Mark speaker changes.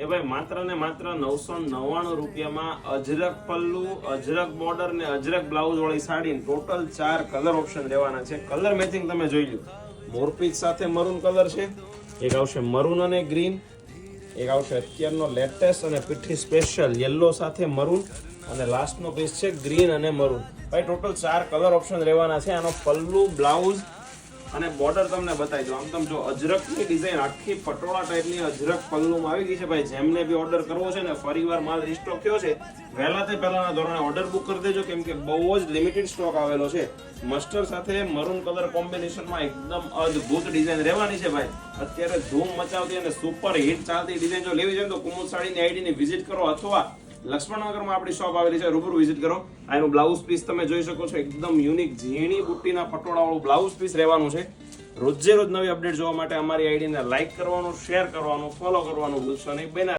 Speaker 1: એ ભાઈ માત્ર ને માત્ર 999 રૂપિયામાં અજરક પલ્લુ, અજરક બોર્ડર ને અજરક બ્લાઉઝ વાળી સાડી ટોટલ 4 કલર ઓપ્શન રહેવાના છે. કલર મેચિંગ તમે જોઈ લો. મોરપીચ સાથે મરૂન કલર છે, એક આવશે મરૂન અને ગ્રીન, એક આવશે અત્યારનો લેટેસ્ટ અને પીઠી સ્પેશિયલ યલો સાથે મરૂન, અને લાસ્ટનો પીસ છે ગ્રીન અને મરૂન. ભાઈ ટોટલ 4 કલર ઓપ્શન રહેવાના છે. આનો પલ્લુ, બ્લાઉઝ અને બોર્ડર તમને બતાવી દો. આમ તમે જો અજરકની ડિઝાઇન આખી પટોળા ટાઈપની અજરક પલ્લુમાં આવી ગઈ છે. ભાઈ જેમને બી ઓર્ડર કરવો છે ને, ફરીવાર માલ રીસ્ટોક થયો છે, વહેલાથી પહેલાના ધોરણે ઓર્ડર બુક કરી દેજો, કેમ કે બહુ જ લિમિટેડ સ્ટોક આવેલો છે. મસ્ટર્ડ સાથે મરૂન કલર કોમ્બિનેશનમાં એકદમ અદ્ભુત ડિઝાઇન રહેવાની છે. ભાઈ અત્યારે ધૂમ મચાવતી અને સુપર હિટ ચાલતી ડિઝાઇન જો લેવી છે તો કુમુદ સાડીની આઈડીની વિઝિટ કરો, અથવા લક્ષ્મણનગરમાં આપણી શોપ આવેલી છે, રૂબરૂ વિઝિટ કરો. આનું બ્લાઉઝ પીસ તમે જોઈ શકો છો, એકદમ યુનિક ઝીણી બુટ્ટીના પટોળાવાળું બ્લાઉઝ પીસ રહેવાનું છે. રોજે રોજ નવી અપડેટ જોવા માટે અમારી આઈડીને લાઈક કરવાનું, શેર કરવાનું, ફોલો કરવાનું ભૂલશો નહીં.